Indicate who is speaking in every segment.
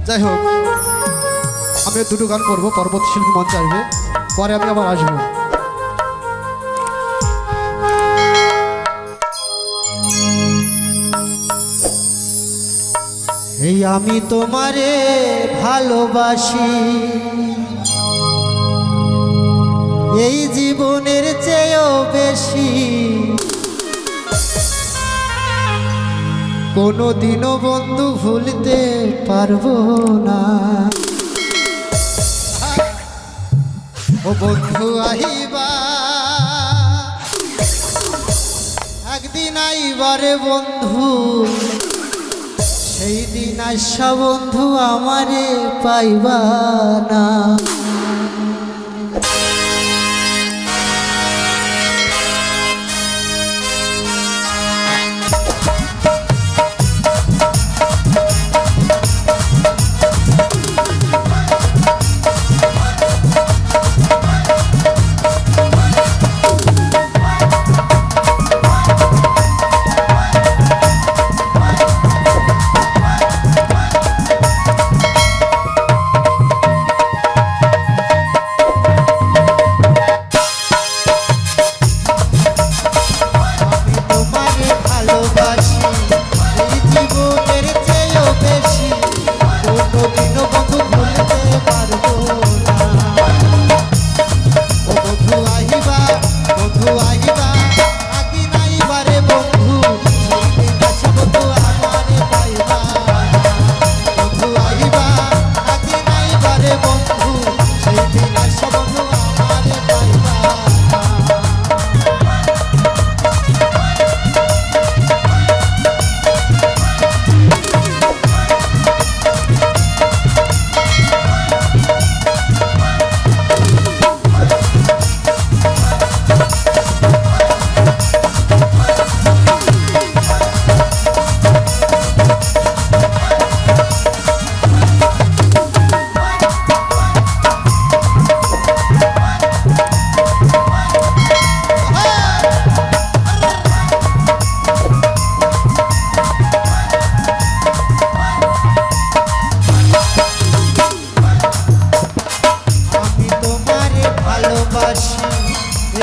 Speaker 1: যাই হোক, আমি দুটো গান করবো, পরবর্তী শিল্পী মঞ্চে আসবে, পরে আমি আবার আসবো।
Speaker 2: এই আমি তোমারে ভালোবাসি, এই জীবনের চেয়েও বেশি, কোনোদিনও বন্ধু ভুলতে পারবো না। ও বন্ধু আহিবা, একদিন আইবারে বন্ধু, সেই দিন আসা বন্ধু আমারে পাইবা না।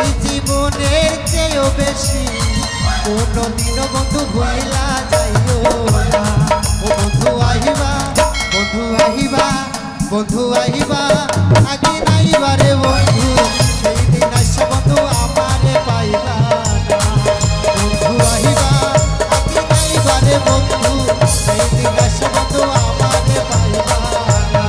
Speaker 2: এই জীবনের চেয়েও বেশি, কোনোদিনও বন্ধু ভুলা যাইও না। ও বন্ধু আহিবা, বন্ধু আহিবা, বন্ধু আহিবা, আগে নাইবারে বন্ধু, সেই দিন আসা বন্ধু আমারে পাইবা না। বন্ধু আহিবা, আগে নাইবারে বন্ধু, সেই দিন আসা বন্ধু আমারে পাইবা না।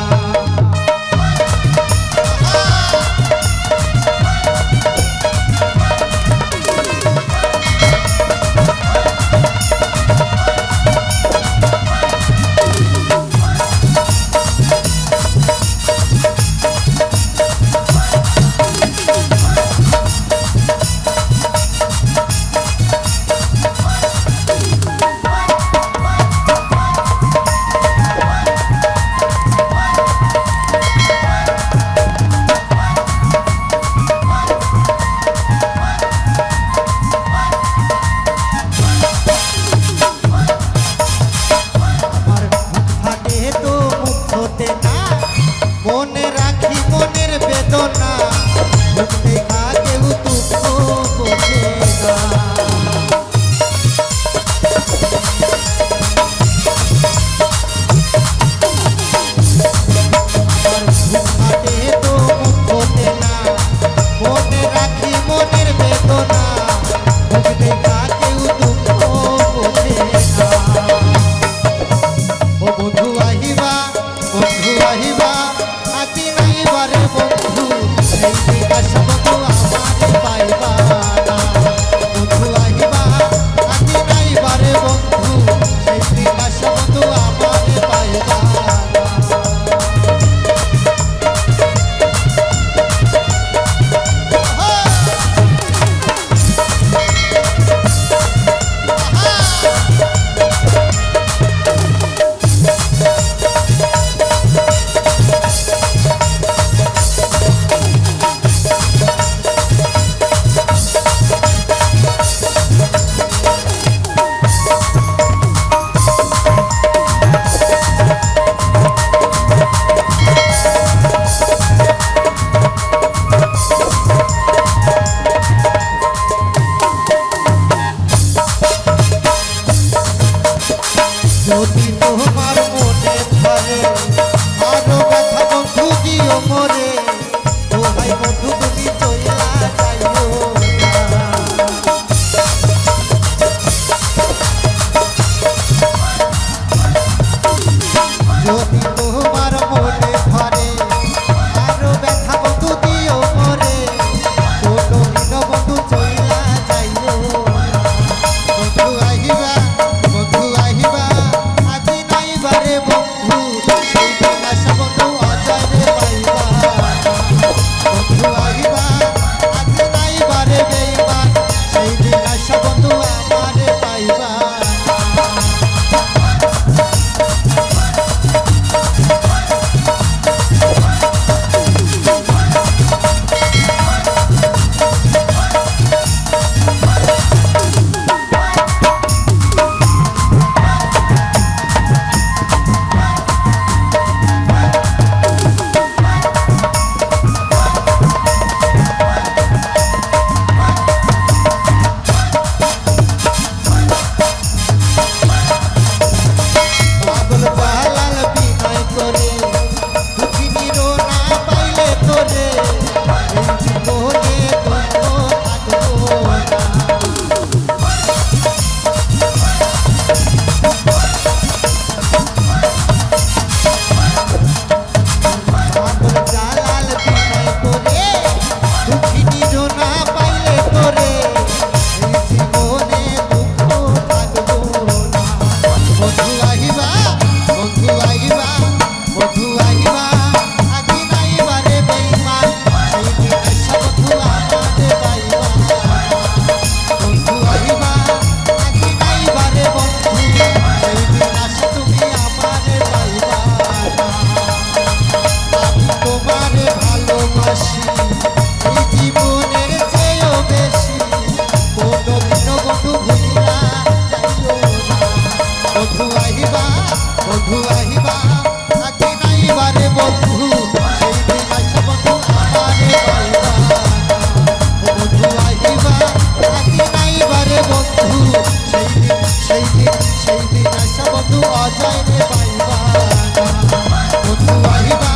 Speaker 2: যদি তোমার মনে ধরে আরো ব্যথা বন্ধু দিও মরে ও ভাই বন্ধু তুমি চইলা যাইও না। যদি তোমার মনে ধরে আরো ব্যথা বন্ধু দিও মরে কোনো দিন বন্ধু চইলা যাইও না। বন্ধু আহিবা আজি নাইবারে বন্ধু সেই দিন আশা বন্ধু অজয় রে পাইবা। বন্ধু আহিবা আজি নাইবারে বেইমান সেই দিন আশা বন্ধু আমারে পাইবা। পাগল জালাল বিনয় করে দুঃখিনীর না পাইলে তোরে এই জীবনে দুঃখ থাকবো না। পাগল জালাল বিনয় করে দুঃখিনীর না পাইলে তোরে এই জীবনে দুঃখ থাকবো না। বন্ধু আহিবা আজি নাইবারে বেইমান সেই দিন আশা বন্ধু আমারে পাইবা। বন্ধু আহিবা আজি নাইবারে বন্ধু সেই দিন আশা তুমি আমারে পাইবা। আমি তোমারে ভালোবাসি এই জীবনের চেয়েও বেশি কোনোদিনও বন্ধু ভুলিয়া যাইও না। বন্ধু আহিবা আজি নাইবারে বন্ধু সেই দিন আশা বন্ধু আমারে পাইবা। বন্ধু আহিবা আজি নাইবারে বন্ধু সেই দিন আশা বন্ধু অজয় রে পাইবা। বন্ধু আহিবা